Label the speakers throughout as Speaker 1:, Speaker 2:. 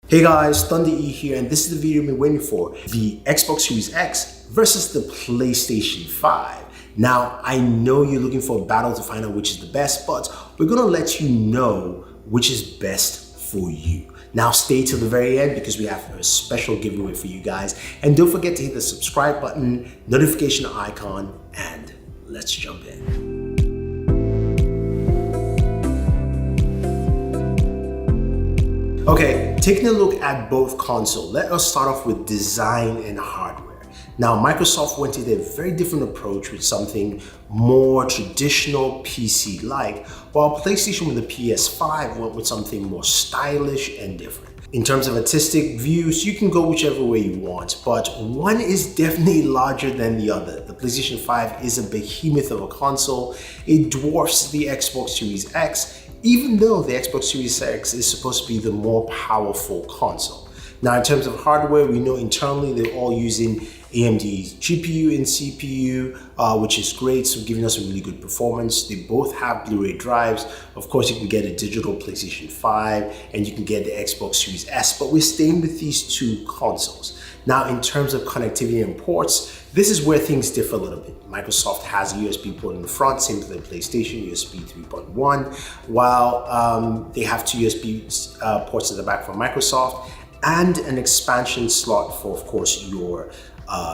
Speaker 1: Hey guys, Thunder E here, and this is the video you've been waiting for. The Xbox Series X versus the PlayStation 5. Now, I know you're looking for a battle to find out which is the best, but we're gonna let you know which is best for you. Now stay till the very end because we have a special giveaway for you guys. And don't forget to hit the subscribe button, notification icon, and let's jump in. Okay, taking a look at both consoles, let us start off with design and hardware. Now, Microsoft went with a very different approach with something more traditional PC-like, while PlayStation with the PS5 went with something more stylish and different. In terms of artistic views, you can go whichever way you want, but one is definitely larger than the other. The PlayStation 5 is a behemoth of a console. It dwarfs the Xbox Series X, even though the Xbox Series X is supposed to be the more powerful console. Now, in terms of hardware, we know internally they're all using AMD's GPU and CPU, which is great, so giving us a really good performance. They both have Blu-ray drives. Of course, you can get a digital PlayStation 5 and you can get the Xbox Series S, but we're staying with these two consoles. Now, in terms of connectivity and ports, this is where things differ a little bit. Microsoft has a USB port in the front, same as the PlayStation, USB 3.1, while they have two USB ports at the back from Microsoft and an expansion slot for, of course, your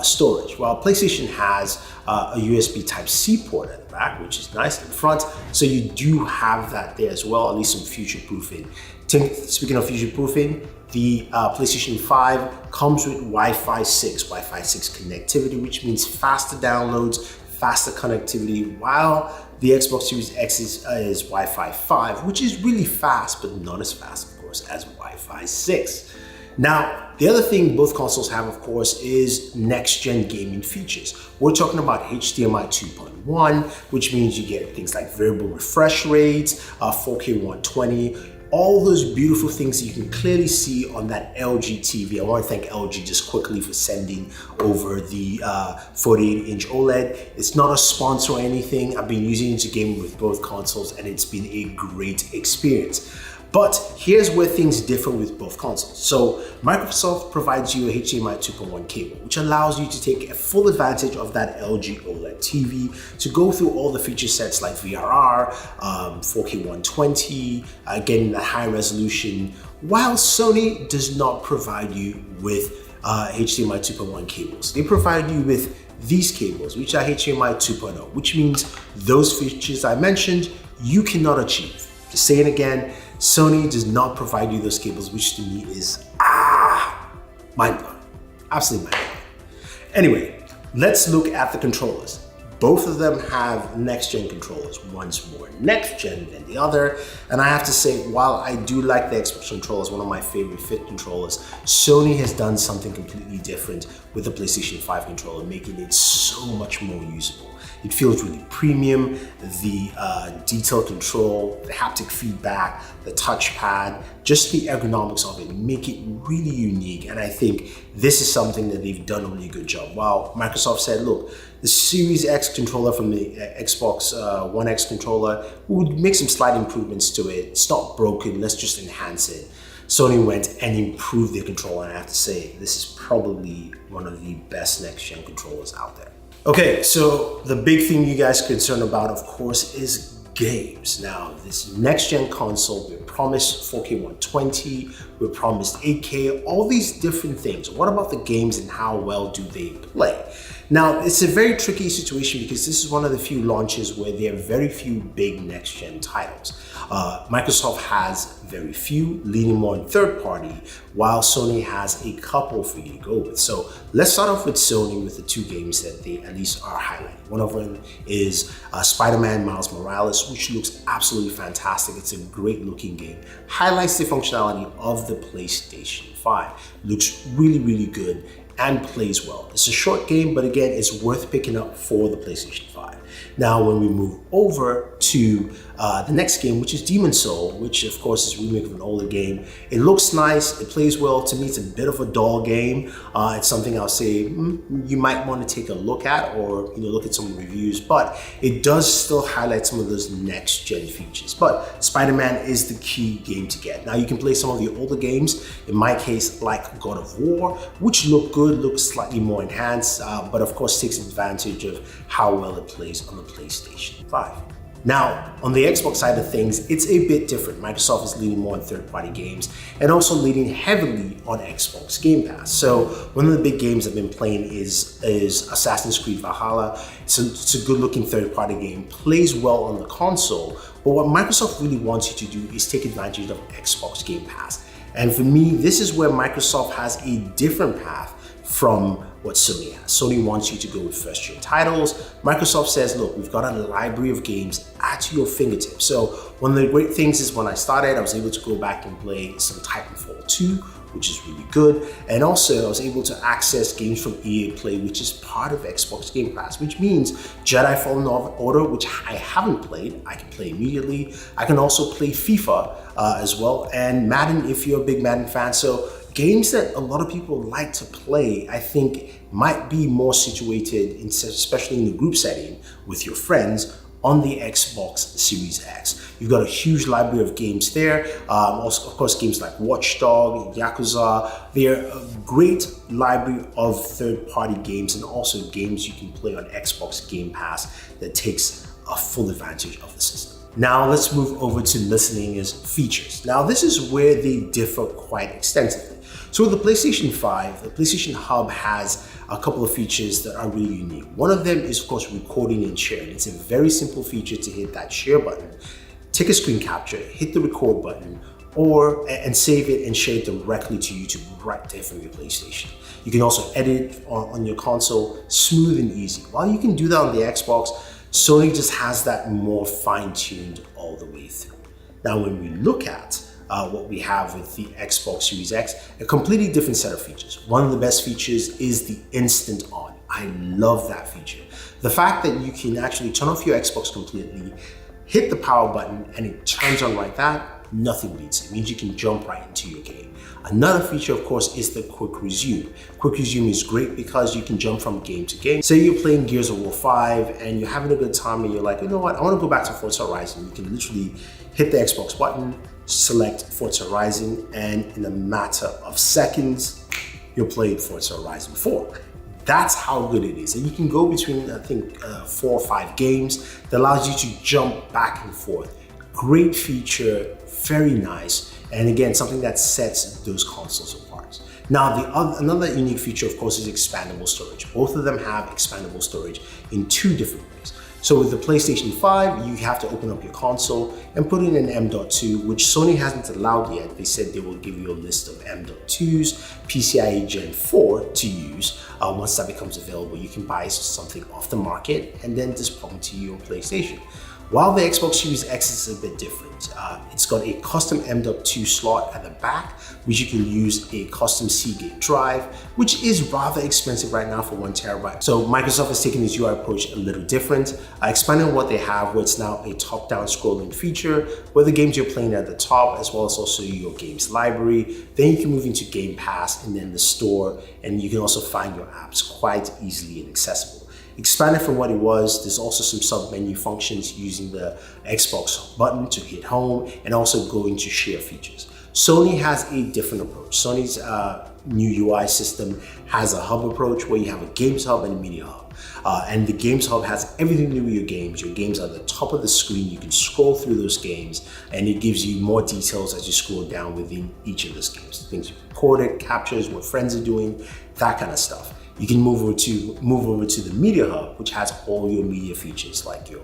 Speaker 1: storage. While PlayStation has a USB Type-C port at the back, which is nice in front, so you do have that there as well, at least some future-proofing. Speaking of future-proofing, the PlayStation 5 comes with Wi-Fi 6 connectivity, which means faster downloads, faster connectivity, while the Xbox Series X is Wi-Fi 5, which is really fast, but not as fast, of course, as Wi-Fi 6. Now, the other thing both consoles have, of course, is next-gen gaming features. We're talking about HDMI 2.1, which means you get things like variable refresh rates, 4K 120, all those beautiful things that you can clearly see on that LG TV. I want to thank LG just quickly for sending over the 48-inch OLED. It's not a sponsor or anything. I've been using it to game with both consoles and it's been a great experience. But here's where things differ with both consoles. So Microsoft provides you a HDMI 2.1 cable, which allows you to take a full advantage of that LG OLED TV to go through all the feature sets like VRR, 4K 120, getting that high resolution, while Sony does not provide you with HDMI 2.1 cables. They provide you with these cables, which are HDMI 2.0, which means those features I mentioned, you cannot achieve. To say it again, Sony does not provide you those cables, which to me is mind-blowing, absolutely mind-blowing. Anyway, let's look at the controllers. Both of them have next-gen controllers. One's more next-gen than the other. And I have to say, while I do like the Xbox controllers, one of my favorite fit controllers, Sony has done something completely different with the PlayStation 5 controller, making it so much more usable. It feels really premium. The detail control, the haptic feedback, the touchpad, just the ergonomics of it make it really unique. And I think this is something that they've done a really good job. While Microsoft said, look, the Series X controller from the Xbox One X controller, we would make some slight improvements to it. It's not broken, let's just enhance it. Sony went and improved their controller, and I have to say, this is probably one of the best next-gen controllers out there. Okay, so the big thing you guys are concerned about, of course, is games. Now, this next-gen console, we're promised 4K 120, we're promised 8K, all these different things. What about the games and how well do they play? Now, it's a very tricky situation because this is one of the few launches where there are very few big next-gen titles. Microsoft has very few, leaning more on third-party, while Sony has a couple for you to go with. So let's start off with Sony with the two games that they at least are highlighting. One of them is Spider-Man Miles Morales, which looks absolutely fantastic. It's a great-looking game. Highlights the functionality of the PlayStation 5. Looks really, really good and plays well. It's a short game, but again, it's worth picking up for the PlayStation 5. Now, when we move over to the next game, which is Demon's Soul, which of course is a remake of an older game. It looks nice, it plays well. To me, it's a bit of a dull game. It's something I'll say you might want to take a look at, or look at some reviews, but it does still highlight some of those next gen features. But Spider-Man is the key game to get. Now, you can play some of the older games, in my case, like God of War, which look good, looks slightly more enhanced, but of course takes advantage of how well it plays on the PlayStation 5. Now, on the Xbox side of things, it's a bit different. Microsoft is leaning more on third-party games and also leaning heavily on Xbox Game Pass. So one of the big games I've been playing is Assassin's Creed Valhalla. It's a good-looking third-party game, plays well on the console, but what Microsoft really wants you to do is take advantage of Xbox Game Pass. And for me, this is where Microsoft has a different path from what Sony has. Sony wants you to go with first-year titles. Microsoft says, look, we've got a library of games at your fingertips. So one of the great things is when I started, I was able to go back and play some Titanfall 2, which is really good. And also I was able to access games from EA Play, which is part of Xbox Game Pass, which means Jedi Fallen Order, which I haven't played, I can play immediately. I can also play FIFA as well, and Madden if you're a big Madden fan. So games that a lot of people like to play, I think might be more situated, especially in the group setting with your friends, on the Xbox Series X. You've got a huge library of games there. Also, of course, games like Watch Dogs, Yakuza. They're a great library of third-party games, and also games you can play on Xbox Game Pass that takes a full advantage of the system. Now let's move over to miscellaneous features. Now this is where they differ quite extensively. So with the PlayStation 5, the PlayStation Hub has a couple of features that are really unique. One of them is, of course, recording and sharing. It's a very simple feature to hit that share button, take a screen capture, hit the record button, and save it and share it directly to YouTube right there from your PlayStation. You can also edit on your console, smooth and easy. While you can do that on the Xbox, Sony just has that more fine-tuned all the way through. Now, when we look at what we have with the Xbox Series X, a completely different set of features. One of the best features is the instant on. I love that feature. The fact that you can actually turn off your Xbox completely, hit the power button, and it turns on like that, nothing beats it. It means you can jump right into your game. Another feature, of course, is the quick resume. Quick resume is great because you can jump from game to game. Say you're playing Gears of War 5 and you're having a good time and you're like, you know what, I want to go back to Forza Horizon. You can literally hit the Xbox button, select Forza Horizon, and in a matter of seconds, you're playing Forza Horizon 4. That's how good it is. And you can go between, I think, 4 or 5 games that allows you to jump back and forth. Great feature, very nice. And again, something that sets those consoles apart. Now, another unique feature, of course, is expandable storage. Both of them have expandable storage in 2 different ways. So with the PlayStation 5, you have to open up your console and put in an M.2, which Sony hasn't allowed yet. They said they will give you a list of M.2s, PCIe Gen 4 to use. Once that becomes available, you can buy something off the market and then just plug into your PlayStation. While the Xbox Series X is a bit different. It's got a custom M.2 slot at the back, which you can use a custom Seagate drive, which is rather expensive right now for 1 terabyte. So Microsoft has taken this UI approach a little different, expanding on what they have, where it's now a top-down scrolling feature, where the games you're playing at the top, as well as also your games library. Then you can move into Game Pass and then the store, and you can also find your apps quite easily and accessible. Expanded from what it was, there's also some sub-menu functions using the Xbox button to hit home and also go into share features. Sony has a different approach. Sony's new UI system has a hub approach where you have a games hub and a media hub. And the games hub has everything to do with your games. Your games are at the top of the screen. You can scroll through those games and it gives you more details as you scroll down within each of those games. Things you've recorded, captures, what friends are doing, that kind of stuff. You can move over to the Media Hub, which has all your media features like your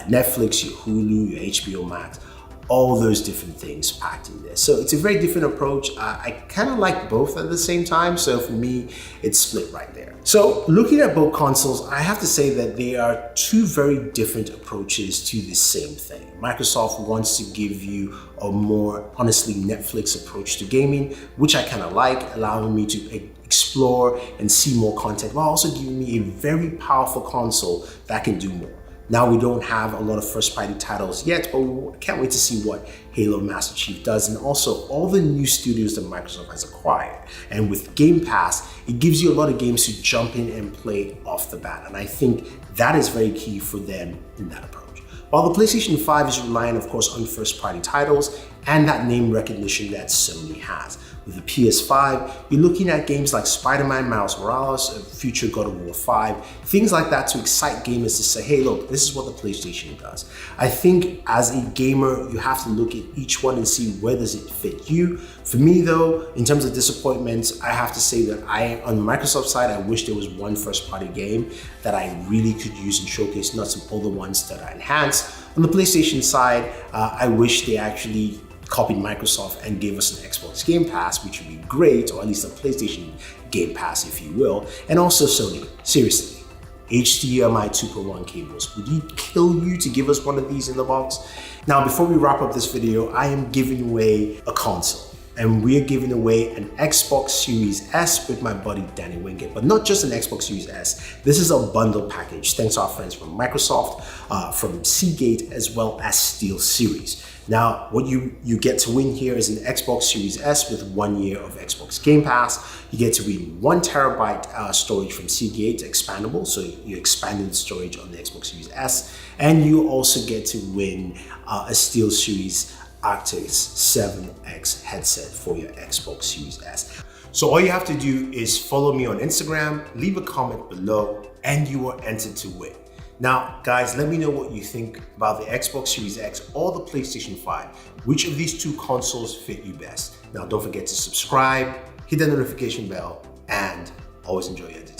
Speaker 1: Netflix, your Hulu, your HBO Max, all those different things packed in there. So it's a very different approach. I kind of like both at the same time. So for me, it's split right there. So looking at both consoles, I have to say that they are 2 very different approaches to the same thing. Microsoft wants to give you a more, honestly, Netflix approach to gaming, which I kind of like, allowing me to explore and see more content while also giving me a very powerful console that can do more. Now we don't have a lot of first-party titles yet, but we can't wait to see what Halo Master Chief does, and also all the new studios that Microsoft has acquired. And with Game Pass, it gives you a lot of games to jump in and play off the bat, and I think that is very key for them in that approach. While the PlayStation 5 is relying, of course, on first-party titles and that name recognition that Sony has. With the PS5, you're looking at games like Spider-Man Miles Morales, future God of War 5, things like that to excite gamers to say, hey, look, this is what the PlayStation does. I think as a gamer, you have to look at each one and see where does it fit you. For me though, in terms of disappointments, I have to say that on the Microsoft side, I wish there was one first-party game that I really could use and showcase, not some older ones that are enhanced. On the PlayStation side, I wish they actually copied Microsoft and gave us an Xbox Game Pass, which would be great, or at least a PlayStation Game Pass, if you will. And also Sony, seriously, HDMI 2.1 cables. Would it kill you to give us one of these in the box? Now, before we wrap up this video, I am giving away a console. And we're giving away an Xbox Series S with my buddy Danny Wingate, but not just an Xbox Series S. This is a bundle package, thanks to our friends from Microsoft, from Seagate, as well as SteelSeries. Now, what you get to win here is an Xbox Series S with 1 year of Xbox Game Pass. You get to win 1 terabyte storage from Seagate, expandable, so you're expanding the storage on the Xbox Series S. And you also get to win a SteelSeries Arctis 7X headset for your Xbox Series S. So all you have to do is follow me on Instagram, leave a comment below, and you are entered to win. Now, guys, let me know what you think about the Xbox Series X or the PlayStation 5. Which of these two consoles fit you best? Now, don't forget to subscribe, hit that notification bell, and always enjoy your day.